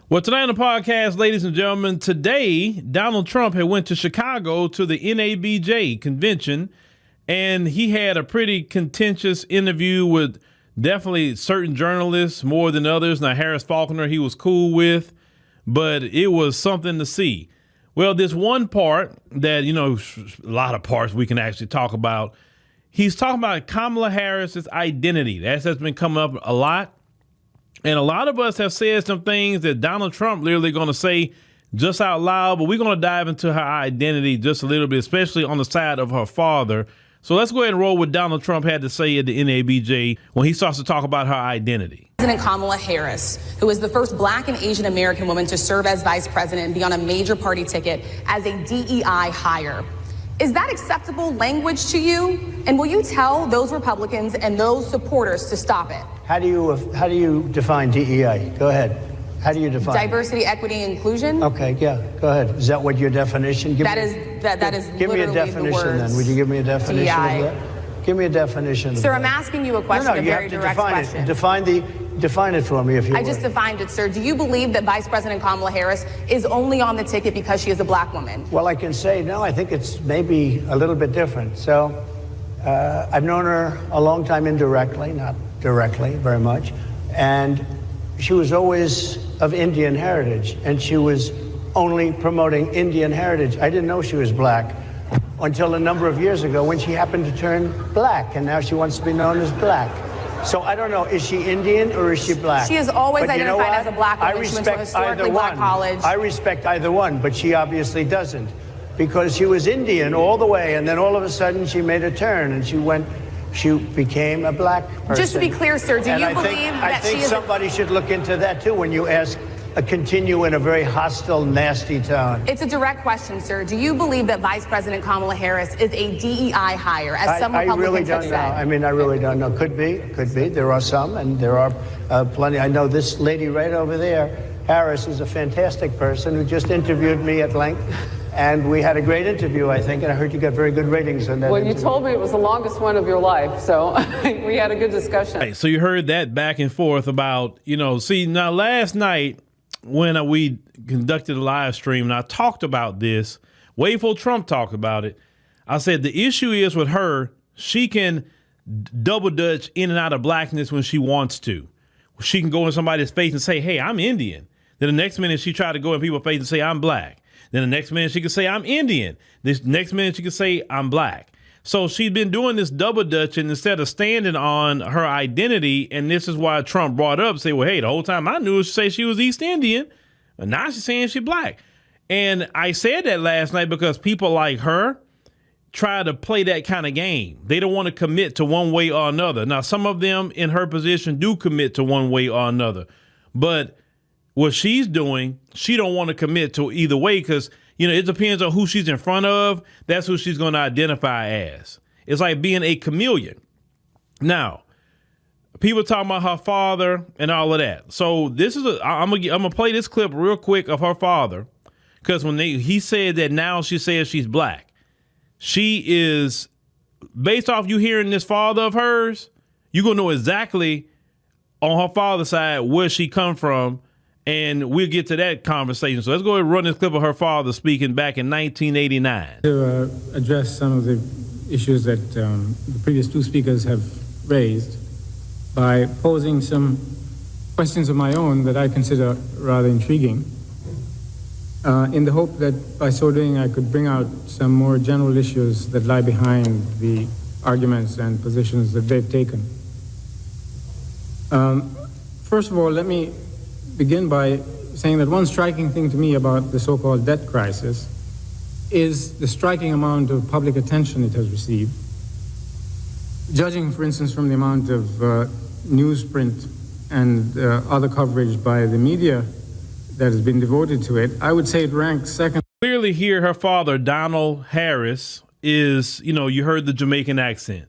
Well, tonight on the podcast, ladies and gentlemen, today Donald Trump had went to Chicago to the NABJ convention, and he had a pretty contentious interview with definitely certain journalists more than others. Now, Harris Faulkner, he was cool with, but it was something to see. Well, this one part that, a lot of parts we can actually talk about. He's talking about Kamala Harris's identity. That's been coming up a lot. And a lot of us have said some things that Donald Trump literally going to say just out loud, but we're going to dive into her identity just a little bit, especially on the side of her father. So let's go ahead and roll what Donald Trump had to say at the NABJ when he starts to talk about her identity. President Kamala Harris, who is the first Black and Asian American woman to serve as vice president and be on a major party ticket as a DEI hire. Is that acceptable language to you? And will you tell those Republicans and those supporters to stop it? How do you define DEI? Go ahead. How do you define diversity, equity, and inclusion? Okay, yeah, go ahead. Is that what your definition? Give me a definition then. Would you give me a definition DEI. of that? Give me a definition of Sir, that. I'm asking you a question, No, a very direct question. Define it for me if you would. I just defined it, sir. Do you believe that Vice President Kamala Harris is only on the ticket because she is a Black woman? Well, I can say no. I think it's maybe a little bit different. So I've known her a long time indirectly, not directly very much. And she was always of Indian heritage, and she was only promoting Indian heritage. I didn't know she was Black until a number of years ago when she happened to turn Black, and now she wants to be known as Black. So I don't know, is she Indian or is she Black? She has always identified as a Black woman. She went to a historically Black college. I respect either one, but she obviously doesn't, because she was Indian all the way, and then all of a sudden she made a turn and she became a Black person. Just to be clear, sir, do you believe that she is... I think somebody should look into that too when you ask continue in a very hostile, nasty tone. It's a direct question, sir. Do you believe that Vice President Kamala Harris is a DEI hire, as some Republicans have said? I really don't know. Could be. There are some, and there are plenty. I know this lady right over there, Harris, is a fantastic person who just interviewed me at length. And we had a great interview, I think, and I heard you got very good ratings on that. Well, you told me it was the longest one of your life, so we had a good discussion. Right, so you heard that back and forth about, now last night, when we conducted a live stream and I talked about this, way before Trump talked about it, I said the issue is with her, she can double dutch in and out of Blackness when she wants to. She can go in somebody's face and say, hey, I'm Indian. Then the next minute she tried to go in people's face and say, I'm Black. Then the next minute she could say, I'm Indian. This next minute she could say, I'm Black. So she'd been doing this double dutch, and instead of standing on her identity, and this is why Trump brought up, say, well, hey, the whole time I knew she say she was East Indian, and now she's saying she's Black. And I said that last night because people like her try to play that kind of game. They don't want to commit to one way or another. Now, some of them in her position do commit to one way or another, but what she's doing, she don't want to commit to either way because, it depends on who she's in front of. That's who she's going to identify as. It's like being a chameleon. Now, people talking about her father and all of that. So I'm gonna play this clip real quick of her father, because when he said that now she says she's Black. She is, based off you hearing this father of hers, you're gonna know exactly on her father's side where she come from. And we'll get to that conversation. So let's go ahead and run this clip of her father speaking back in 1989. To address some of the issues that the previous two speakers have raised by posing some questions of my own that I consider rather intriguing, in the hope that by so doing I could bring out some more general issues that lie behind the arguments and positions that they've taken. First of all, let me begin by saying that one striking thing to me about the so-called debt crisis is the striking amount of public attention it has received. Judging, for instance, from the amount of newsprint and other coverage by the media that has been devoted to it, I would say it ranks second. Clearly here, her father, Donald Harris, is, you heard the Jamaican accent.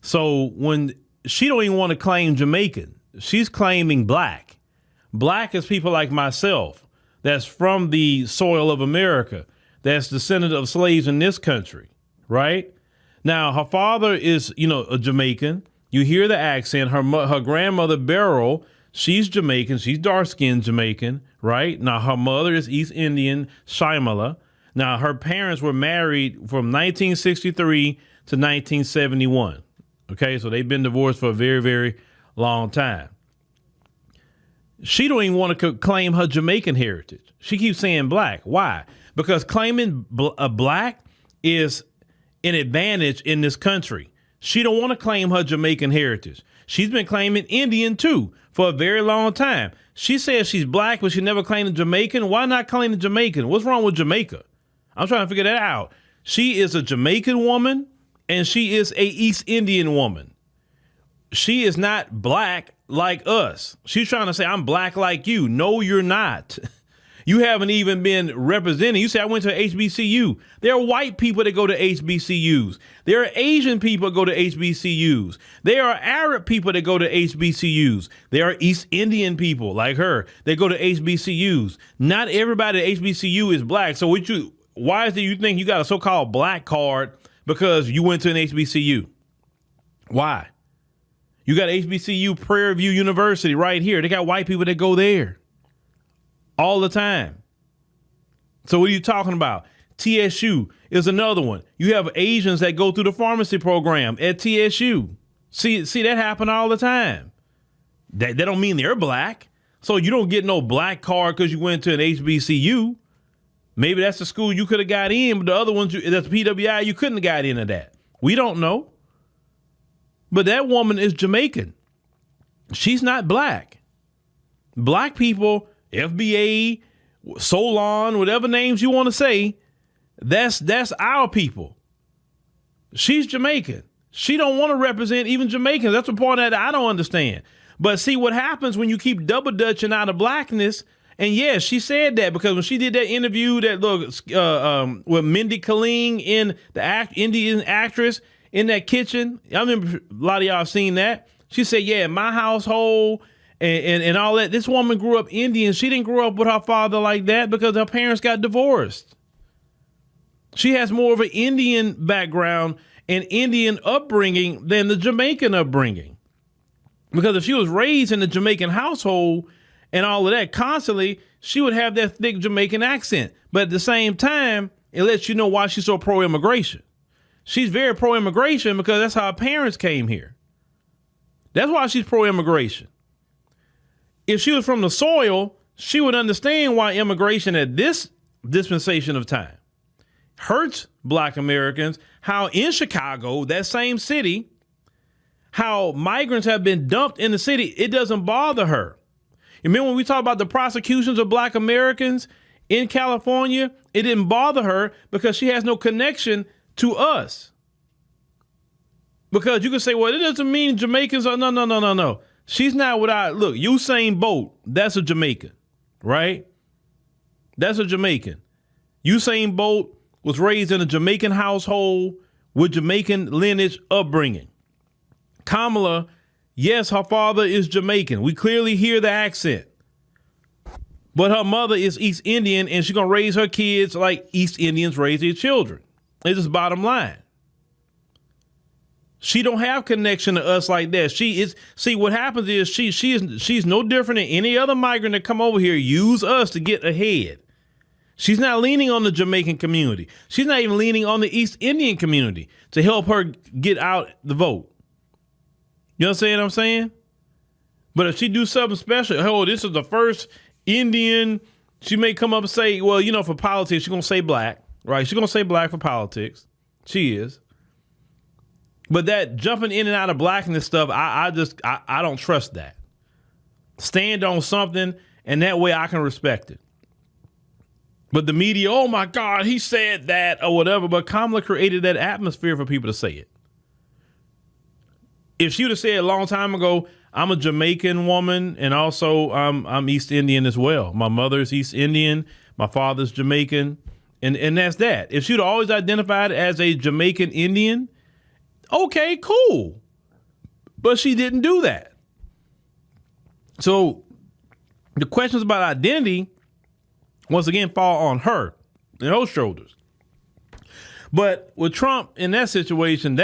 So when she don't even want to claim Jamaican, she's claiming Black. Black is people like myself that's from the soil of America, that's descendant of slaves in this country, right? Now, her father is, a Jamaican. You hear the accent. Her grandmother, Beryl, She's Jamaican. She's dark-skinned Jamaican, right? Now, her mother is East Indian, Shimala. Now, her parents were married from 1963 to 1971. Okay, so they've been divorced for a very, very long time. She don't even want to claim her Jamaican heritage. She keeps saying black. Why? Because claiming a black is an advantage in this country. She don't want to claim her Jamaican heritage. She's been claiming Indian too for a very long time. She says she's black, but she never claimed a Jamaican. Why not claim a Jamaican? What's wrong with Jamaica? I'm trying to figure that out. She is a Jamaican woman and she is a East Indian woman. She is not black like us. She's trying to say, I'm black like you. No, you're not. You haven't even been represented. You say, I went to HBCU. There are white people that go to HBCUs. There are Asian people that go to HBCUs. There are Arab people that go to HBCUs. There are East Indian people like her that go to HBCUs. Not everybody at HBCU is black. So why is it you think you got a so-called black card because you went to an HBCU? Why? You got HBCU Prairie View University right here. They got white people that go there all the time. So what are you talking about? TSU is another one. You have Asians that go through the pharmacy program at TSU. See that happen all the time. That don't mean they're black. So you don't get no black card because you went to an HBCU. Maybe that's the school you could have got in, but the other ones, that's PWI, you couldn't have got into that. We don't know. But that woman is Jamaican. She's not black. Black people, FBA, Solon, whatever names you want to say, that's our people. She's Jamaican. She don't want to represent even Jamaicans. That's the part that I don't understand. But see what happens when you keep double dutching out of blackness. And yes, she said that because when she did that interview with Mindy Kaling in the Indian actress in that kitchen, I remember a lot of y'all seen that. She said, yeah, my household and all that. This woman grew up Indian. She didn't grow up with her father like that because her parents got divorced. She has more of an Indian background and Indian upbringing than the Jamaican upbringing. Because if she was raised in a Jamaican household and all of that constantly, she would have that thick Jamaican accent. But at the same time, it lets you know why she's so pro-immigration. She's very pro-immigration because that's how her parents came here. That's why she's pro-immigration. If she was from the soil, she would understand why immigration at this dispensation of time hurts Black Americans, how in Chicago, that same city, how migrants have been dumped in the city, it doesn't bother her. You remember when we talk about the prosecutions of Black Americans in California, it didn't bother her because she has no connection to us. Because you can say, well, it doesn't mean Jamaicans are, no. She's not look, Usain Bolt, that's a Jamaican, right? That's a Jamaican. Usain Bolt was raised in a Jamaican household with Jamaican lineage upbringing. Kamala, yes, her father is Jamaican. We clearly hear the accent. But her mother is East Indian, and she's going to raise her kids like East Indians raise their children. It's just bottom line. She don't have connection to us like that. See, what happens is she's no different than any other migrant that come over here, use us to get ahead. She's not leaning on the Jamaican community. She's not even leaning on the East Indian community to help her get out the vote. You understand what I'm saying? But if she do something special, oh, this is the first Indian, she may come up and say, well, for politics, she's going to say black, right? She's going to say black for politics. She is. But that jumping in and out of blackness stuff, I don't trust that. Stand on something, and that way I can respect it. But the media, oh my God, he said that or whatever. But Kamala created that atmosphere for people to say it. If she would have said a long time ago, I'm a Jamaican woman and also I'm East Indian as well. My mother's East Indian, my father's Jamaican, and that's that. If she'd always identified as a Jamaican Indian, okay, cool. But she didn't do that. So the questions about identity, once again, fall on her and her shoulders. But with Trump in that situation,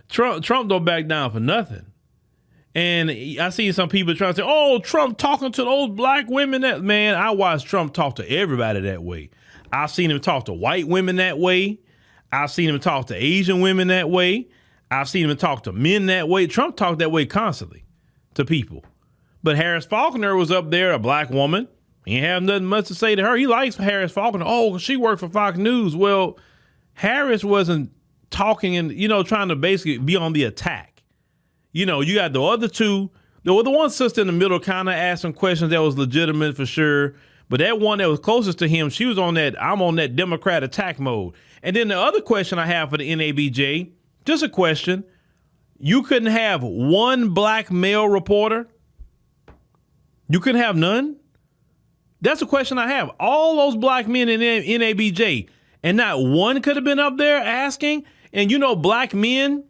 Trump don't back down for nothing. And I see some people trying to say, oh, Trump talking to those black women. That man, I watched Trump talk to everybody that way. I've seen him talk to white women that way. I've seen him talk to Asian women that way. I've seen him talk to men that way. Trump talked that way constantly to people. But Harris Faulkner was up there, a black woman. He didn't have nothing much to say to her. He likes Harris Faulkner. Oh, she worked for Fox News. Well, Harris wasn't talking and, trying to basically be on the attack. You got the other two. The one sister in the middle kind of asked some questions that was legitimate for sure. But that one that was closest to him, she was on that, I'm on that Democrat attack mode. And then the other question I have for the NABJ, just a question. You couldn't have one black male reporter? You couldn't have none? That's a question I have. All those black men in NABJ, and not one could have been up there asking? And black men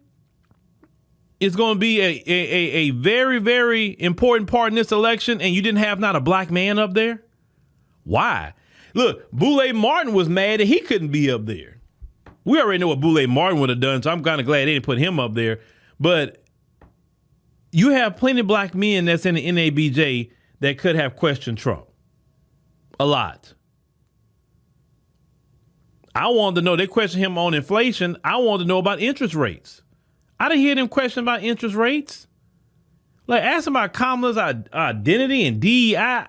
is going to be a very, very important part in this election, and you didn't have not a black man up there? Why? Look, Boulay Martin was mad that he couldn't be up there. We already know what Boulay Martin would have done, so I'm kind of glad they didn't put him up there. But you have plenty of black men that's in the NABJ that could have questioned Trump. A lot. I wanted to know, they questioned him on inflation. I wanted to know about interest rates. I didn't hear them question about interest rates. Like, ask them about Kamala's identity and DEI.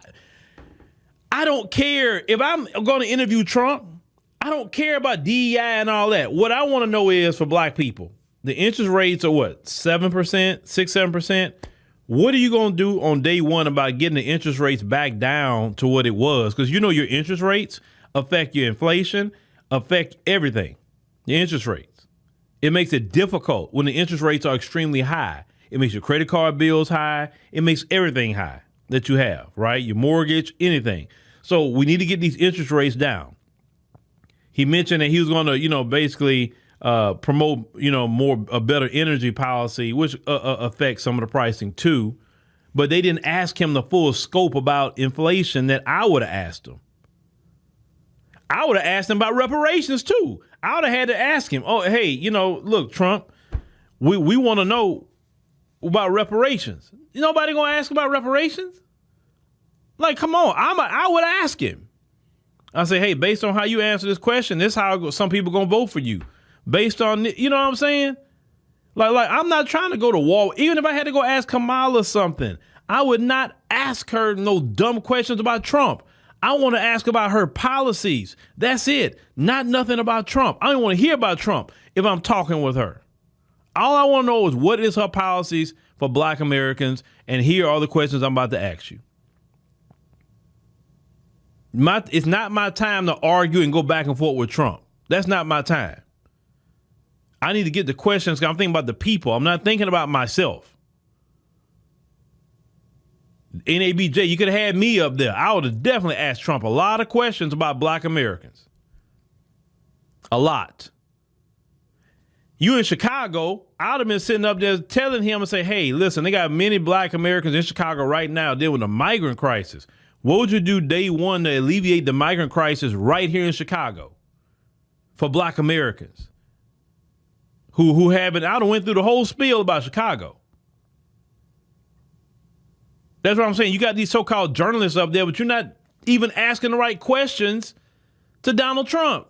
I don't care. If I'm going to interview Trump, I don't care about DEI and all that. What I want to know is, for black people, the interest rates are what, 7%, 6-7%? What are you going to do on day one about getting the interest rates back down to what it was? Because your interest rates affect your inflation, affect everything. Your interest rates. It makes it difficult when the interest rates are extremely high. It makes your credit card bills high. It makes everything high that you have, right? Your mortgage, anything. So we need to get these interest rates down. He mentioned that he was going to, basically promote, a better energy policy, which affects some of the pricing too. But they didn't ask him the full scope about inflation that I would have asked him. I would have asked him about reparations too. I would have had to ask him, oh, hey, look, Trump, we want to know about reparations. Nobody going to ask about reparations? Like, come on. I would ask him. I say, hey, based on how you answer this question, this is how some people going to vote for you. Based on, you know what I'm saying? Like I'm not trying to go to war. Even if I had to go ask Kamala something, I would not ask her no dumb questions about Trump. I want to ask about her policies. That's it. Not nothing about Trump. I don't want to hear about Trump if I'm talking with her. All I want to know is what is her policies for black Americans, and here are the questions I'm about to ask you. It's not my time to argue and go back and forth with Trump. That's not my time. I need to get the questions because I'm thinking about the people. I'm not thinking about myself. NABJ, you could have had me up there. I would have definitely asked Trump a lot of questions about black Americans. A lot. You in Chicago, I would have been sitting up there telling him and say, hey, listen, they got many black Americans in Chicago right now dealing with a migrant crisis. What would you do day one to alleviate the migrant crisis right here in Chicago for black Americans who haven't, I done went through the whole spiel about Chicago. That's what I'm saying. You got these so-called journalists up there, but you're not even asking the right questions to Donald Trump.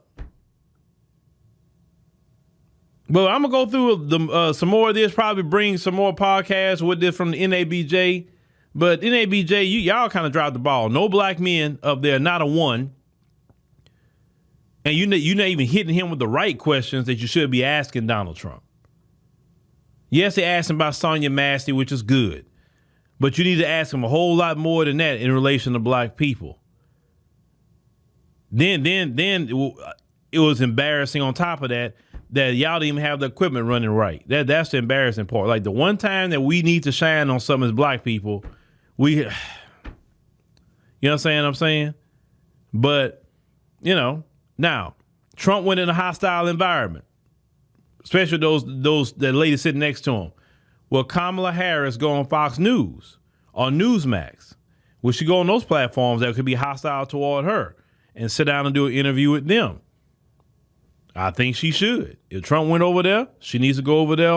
But I'm going to go through some more of this, probably bring some more podcasts with this from the NABJ. But NABJ, y'all kind of dropped the ball. No black men up there, not a one. And you're not even hitting him with the right questions that you should be asking Donald Trump. Yes, they asked him about Sonia Massey, which is good. But you need to ask him a whole lot more than that in relation to black people. Then it was embarrassing on top of that y'all didn't even have the equipment running right. That's the embarrassing part. Like the one time that we need to shine on something as black people, you know what I'm saying? But, now Trump went in a hostile environment, especially that lady sitting next to him. Will Kamala Harris go on Fox News or Newsmax? Will she go on those platforms that could be hostile toward her and sit down and do an interview with them? I think she should. If Trump went over there, she needs to go over there